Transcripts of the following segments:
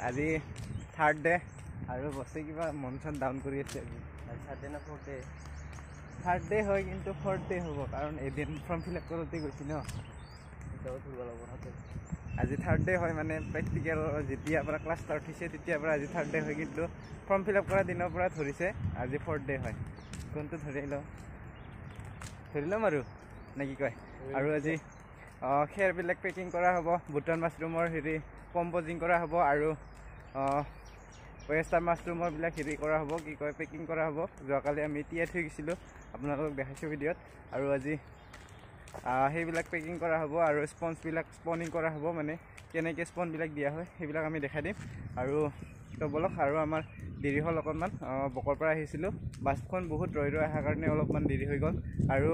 আজি third day আৰু বছে কিবা মন চন ডাউন কৰি আছে আজি থাৰ্ড ডে হয় কিন্তু ফৰ্থ ডে হ'ব কাৰণ এদিন ফৰ্ম ফিল আপ কৰোঁতে গৈছি ন আজি থাৰ্ড ডে হয় মানে প্ৰেক্টিকেল যেতিয়াৰ পৰা ক্লাছ ষ্টাৰ্ট হৈছে তেতিয়াৰ পৰা আজি থাৰ্ড ডে হয় কিন্তু ফৰ্ম ফিল আপ কৰা দিনৰ পৰা ধৰিছে আজি ফৰ্থ ডে হয় কোনটো ধৰি ল'ম আৰু নে কি কয় আৰু আজি খেৰবিলাক পেকিং কৰা হ'ব বুটান মাছৰুমৰ হেৰি কম্প'জিং কৰা হ'ব আৰু ৱেষ্টাৰ্ণ মাছৰুমৰবিলাক হেৰি কৰা হ'ব কি কয় পেকিং কৰা হ'ব যোৱাকালি আমি তিয়াই থৈ গৈছিলোঁ আপোনালোকক দেখাইছোঁ ভিডিঅ'ত আৰু আজি সেইবিলাক পেকিং কৰা হ'ব আৰু স্পঞ্জবিলাক স্পনিং কৰা হ'ব মানে কেনেকৈ স্পনবিলাক দিয়া হয় সেইবিলাক আমি দেখাই দিম আৰু তো বলক আৰু আমাৰ দেৰি হ'ল অকণমান বকৰ পৰা আহিছিলোঁ বাছখন বহুত ৰৈ অহাৰ কাৰণে অলপমান দেৰি হৈ গ'ল আৰু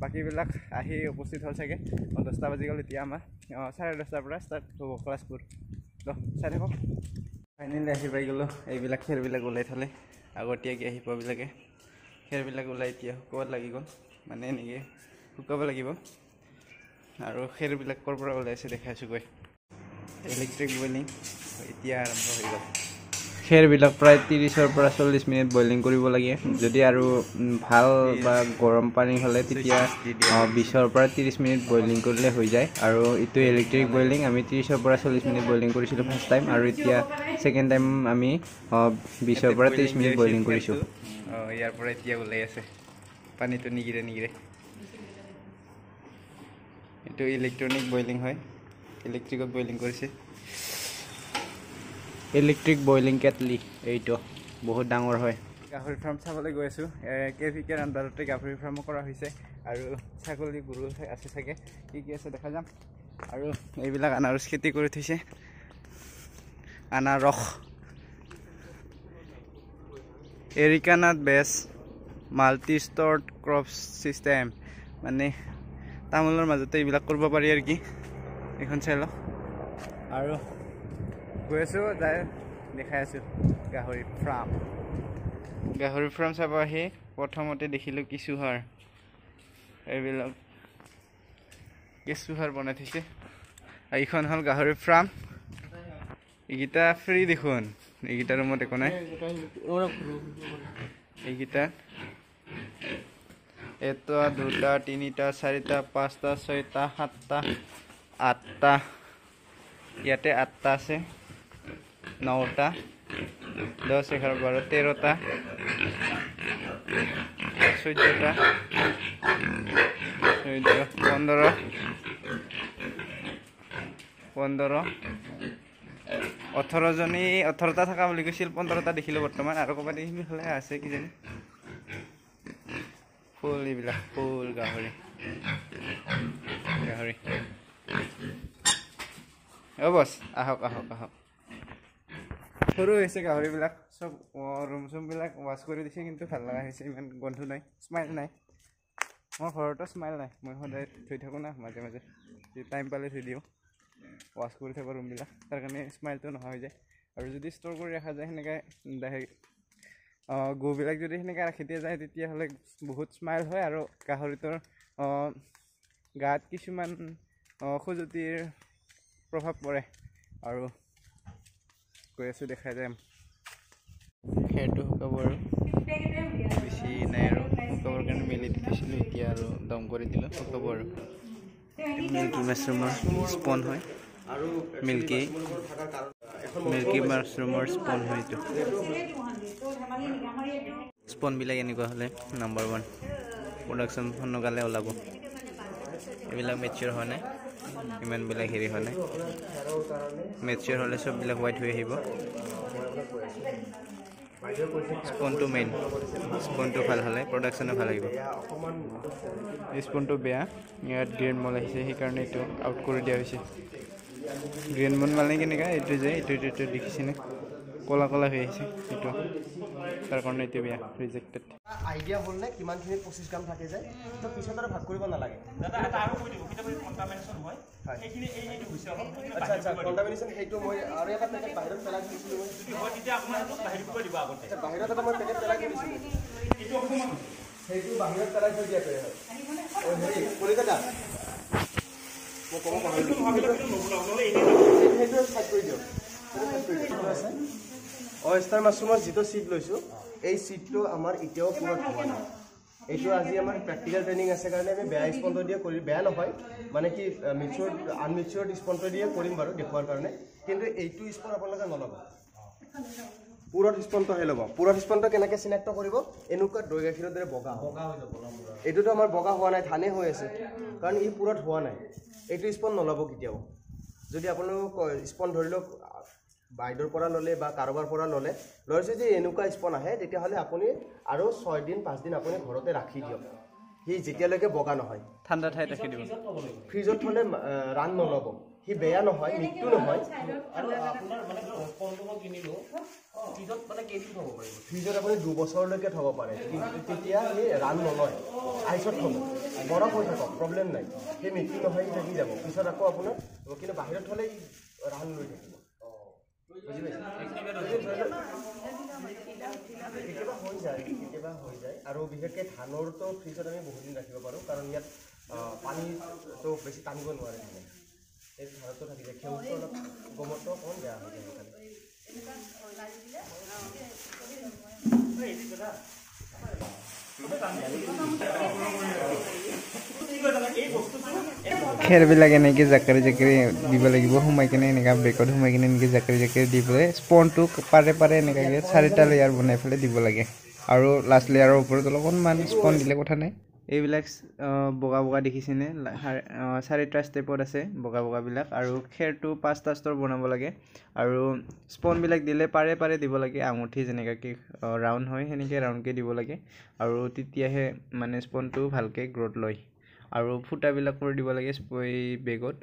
বাকীবিলাক আহি উপস্থিত হ'ল চাগে 10টা বাজি গ'ল এতিয়া আমাৰ 10:30 পৰা ষ্টাৰ্ট হ'ব ক্লাছবোৰ চাই থাকক ফাইনেলি আহি পাই গ'লোঁ এইবিলাক খেৰবিলাক ওলাই থ'লে আগতীয়াকৈ আহি পোৱাবিলাকে খেৰবিলাক ওলাই এতিয়া শুকুৱাত লাগি গ'ল মানে এনেকৈ শুকাব লাগিব আৰু খেৰবিলাক ক'ৰ পৰা ওলাইছে দেখাইছোঁ গৈ ইলেক্ট্ৰিক বইলিং এতিয়া আৰম্ভ হৈ গ'ল খেৰবিলাক প্ৰায় 30 পৰা 40 মিনিট বইলিং কৰিব লাগে যদি আৰু ভাল বা গৰম পানী হ'লে তেতিয়া 20 পৰা 30 মিনিট বইলিং কৰিলে হৈ যায় আৰু এইটো ইলেক্ট্ৰিক বইলিং আমি 30 পৰা 40 মিনিট বইলিং কৰিছিলোঁ ফাৰ্ষ্ট টাইম আৰু এতিয়া ছেকেণ্ড টাইম আমি 20 পৰা 30 মিনিট বইলিং কৰিছোঁ ইয়াৰ পৰা এতিয়া ওলাই আছে পানীটো নিগিৰে এইটো ইলেক্ট্ৰনিক বইলিং হয় ইলেক্ট্ৰিকত বইলিং কৰিছে ইলেক্ট্ৰিক বইলিং কেটলি এইটো বহুত ডাঙৰ হয় গাহৰি ফাৰ্ম চাবলৈ গৈ আছোঁ KVK আণ্ডাৰতে গাহৰি ফাৰ্মো কৰা হৈছে আৰু ছাগলী গৰু আছে চাগে কি আছে দেখা যাম আৰু এইবিলাক আনাৰস খেতি কৰি থৈছে আনাৰস এৰিকানাট বেছ মাল্টি ষ্ট'ৰ্ড ক্ৰপ ছিষ্টেম মানে তামোলৰ মাজতে এইবিলাক কৰিব পাৰি আৰু কি এইখন চাই লওক আৰু গৈ আছোঁ যাই দেখাই আছোঁ গাহৰি ফাৰ্ম চাব আহি প্ৰথমতে দেখিলোঁ কেঁচুসাৰ এইবিলাক কেঁচুসাৰ বনাই থৈছে এইখন হ'ল গাহৰি ফাৰ্ম এইকেইটা ফ্ৰী দেখোন এইকেইটা ৰুমত একো নাই এইকেইটা 1 2 3 4 5 6 7 8টা ইয়াতে 8টা আছে 9টা 10 11 12 13টা 14টা 15 18জনী 18টা থকা বুলি কৈছিল 15টা দেখিলোঁ বৰ্তমান আৰু ক'ৰবাত এইফালে আছে কিজানি ফুল এইবিলাক ফুল গাহৰি বছ আহক সৰু হৈছে গাহৰিবিলাক চব ৰুম চুমবিলাক ৱাছ কৰি দিছে কিন্তু ভাল লগা হৈছে ইমান গোন্ধ নাই স্মাইল নাই মোৰ ঘৰতো স্মাইল নাই মই সদায় থৈ থাকোঁ না মাজে মাজে টাইম পালে থৈ দিওঁ ৱাছ কৰি থাকোঁ ৰুমবিলাক তাৰ কাৰণে স্মাইলটো নোহোৱা হৈ যায় আৰু যদি ষ্ট'ৰ কৰি ৰখা যায় সেনেকৈ গুবিলাক যদি সেনেকৈ ৰাখি দিয়া যায় তেতিয়াহ'লে বহুত স্মাইল হয় আৰু গাহৰিটোৰ গাত কিছুমান খজুতিৰ প্ৰভাৱ পৰে আৰু গৈ আছোঁ দেখাই যাম খেৰটো শুকাব আৰু বেছি নাই আৰু শুকাবৰ কাৰণে মেলি দি থৈছিলোঁ এতিয়া আৰু দম কৰি দিলোঁ শুকাব আৰু মিল্কী মাছৰুমৰ স্পন হয় মিল্কী মাছৰুমৰ স্পন হয় এইটো স্পনবিলাক এনেকুৱা হ'লে নাম্বাৰ 1 প্ৰডাকশ্যন সোনকালে ওলাব এইবিলাক মেচিয়ৰ হোৱা নাই ইমানবিলাক হেৰি হোৱা নাই মেচিয়ৰ হ'লে চববিলাক হোৱাইট হৈ আহিব স্পনটো মেইন স্পনটো ভাল হ'লে প্ৰডাকশ্যনো ভাল আহিব স্পনটো বেয়া ইয়াত গ্ৰীণ মল আহিছে সেইকাৰণে এইটো আউট কৰি দিয়া হৈছে গ্ৰীণ মল মানে কেনেকুৱা এইটো যে এইটো দেখিছেনে ক'লা হৈ আহিছে এইটো তাৰ কাৰণে এইটো বেয়া ৰিজেক্টেড আইডিয়া হ'ল নে কিমানখিনি 25 গ্ৰাম থাকে যায় তো পিছত আৰু ভাগ কৰিব নালাগে দাদা এটা আৰু কৈ দিব কিটা কন্টামিনেশন হয় সেইখিনি এইটো হৈছে আচ্ছা কন্টামিনেশন সেইটো মই আৰু এটা পেকেট বাহিৰত পেলাই দিছিলো যদি হয় তেতিয়া আপোনাক বাহিৰত কৈ দিব আগতে আচ্ছা বাহিৰত এটা মই পেকেট পেলাই দিছিলো এইটো অকমান সেইটো বাহিৰত পেলাই থৈ দিয়া হয় ও হেৰি কলিকতা মই কম পাহৰিলো সেইটো সাইড কৰি দিও অয়েষ্টাৰ মাছৰুমৰ যিটো চিট লৈছোঁ এই চিটটো আমাৰ এতিয়াও পুৰত হোৱা নাই এইটো আজি আমাৰ প্ৰেক্টিকেল ট্ৰেইনিং আছে কাৰণে আমি বেয়া স্পঞ্জ দিয়ে কৰি বেয়া নহয় মানে কি মিচিউৰ আনমিচিউৰ স্পঞ্জ দিয়ে কৰিম বাৰু দেখুৱাৰ কাৰণে কিন্তু এইটো স্পঞ্জ আপোনালোকে নল'ব পুৰত স্পঞ্জহে ল'ব পুৰত স্পঞ্জটো কেনেকৈ চিনাক্ত কৰিব এনেকুৱা দৈ গাখীৰৰ দৰে বগা হৈ যাব এইটোতো আমাৰ বগা হোৱা নাই ধানে হৈ আছে কাৰণ ই পুৰত হোৱা নাই এইটো স্পঞ্জ নল'ব কেতিয়াও যদি আপোনালোক স্পঞ্জ ধৰি লওক বাইদেউৰ পৰা ল'লে বা কাৰোবাৰ পৰা ল'লে যদি এনেকুৱা স্পঞ্জ আহে তেতিয়াহ'লে আপুনি আৰু 6 দিন 5 দিন আপুনি ঘৰতে ৰাখি দিয়ক সি যেতিয়ালৈকে বগা নহয় ঠাণ্ডা ঠাইত ৰাখি দিব ফ্ৰিজত থ'লে ৰান নল'ব সি বেয়া নহয় মৃত্যু নহয় আৰু আপোনাৰ মানে স্পঞ্জটো কিনিলো ফ্ৰিজত মানে কেইদিন থ'ব পাৰিব ফ্ৰিজত আপুনি 2 বছৰলৈকে থ'ব পাৰে কিন্তু তেতিয়া সি ৰান নলয় আইচত থ'ব বৰফ হৈ থাকক প্ৰব্লেম নাই সেই মৃত্যু নহয় থাকি যাব পিছত আকৌ আপোনাৰ কিন্তু বাহিৰত থ'লে ৰান লৈ থাকিব কেতিয়াবা হৈ যায় আৰু বিশেষকৈ ধানৰটো ফ্ৰিজত আমি বহুত দিন ৰাখিব পাৰোঁ কাৰণ ইয়াত পানীটো বেছি টানিব নোৱাৰে এই ধানটো থাকি যায় খেউটো অলপ গমতো অকণমান বেয়া হৈ যায় খেৰবিলাক এনেকৈ জাকাৰি জাকাৰি দিব লাগিব সোমাই কিনে এনেকৈ ব্ৰেকত সোমাই কিনে এনেকৈ জাকাৰি জাকাৰি দি পেলাই স্পনটো পাৰে পাৰে এনেকৈ 4টা লেয়াৰ বনাই পেলাই দিব লাগে আৰু লাষ্ট লেয়াৰৰ ওপৰত অলপমান স্পন দিলে কথা নাই এইবিলাক বগা বগা দেখিছেনে 4টা ষ্টেপত আছে বগা বগাবিলাক আৰু খেৰটো 5টা স্তৰ বনাব লাগে আৰু স্পনবিলাক দিলে পাৰে পাৰে দিব লাগে আঙুঠি যেনেকৈ ৰাউণ্ড হয় সেনেকৈ ৰাউণ্ডকৈ দিব লাগে আৰু তেতিয়াহে মানে স্পনটো ভালকৈ গ্ৰ'থ লয় আৰু ফুটাবিলাক কৰি দিব লাগে এই বেগত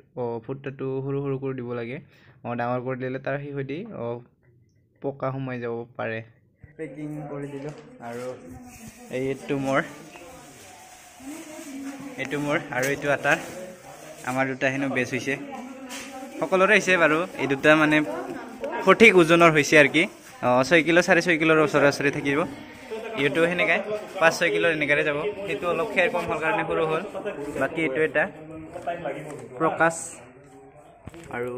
ফুটাটো সৰু সৰু কৰি দিব লাগে ডাঙৰ কৰি দিলে তাৰ শেষেদি পকা সোমাই যাব পাৰে পেকিং কৰি দিলোঁ আৰু এইটো মোৰ আৰু এইটো আটাৰ আমাৰ দুটা হেনো বেচ হৈছে সকলোৰে হৈছে বাৰু এই দুটা মানে সঠিক ওজনৰ হৈছে আৰু কি 6 কিলো 6.5 কিলোৰ ওচৰে থাকিব এইটো সেনেকৈ 5-6 কিলোৰ এনেকৈ যাব সেইটো অলপ খেৰ কম হোৱাৰ কাৰণে সৰু হ'ল বাকী এইটো এটা প্ৰকাশ আৰু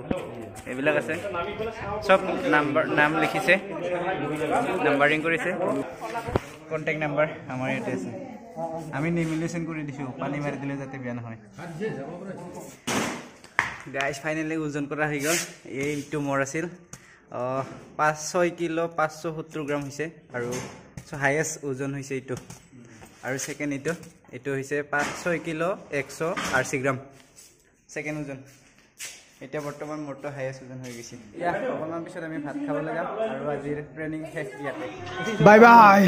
এইবিলাক আছে চব নাম লিখিছে নাম্বাৰিং কৰিছে কণ্টেক্ট নাম্বাৰ আমাৰ ইয়াতে আছে আমি নিমিলেশ্যন কৰি দিছোঁ পানী মাৰি দিলে যাতে বেয়া নহয় গাইজ ফাইনেলি ওজন কৰা হৈ গ'ল এইটো মোৰ আছিল 5-6 কিলো 570 গ্ৰাম হৈছে আৰু হায়েষ্ট ওজন হৈছে এইটো আৰু ছেকেণ্ড এইটো হৈছে 5-6 কিলো 180 গ্ৰাম ছেকেণ্ড ওজন এতিয়া বৰ্তমান মোৰটো হায়েষ্ট ওজন হৈ গৈছে অকণমান পিছত আমি ভাত খাবলৈ যাম আৰু আজিৰ ট্ৰেইনিং শেষ ইয়াতে বাই বাই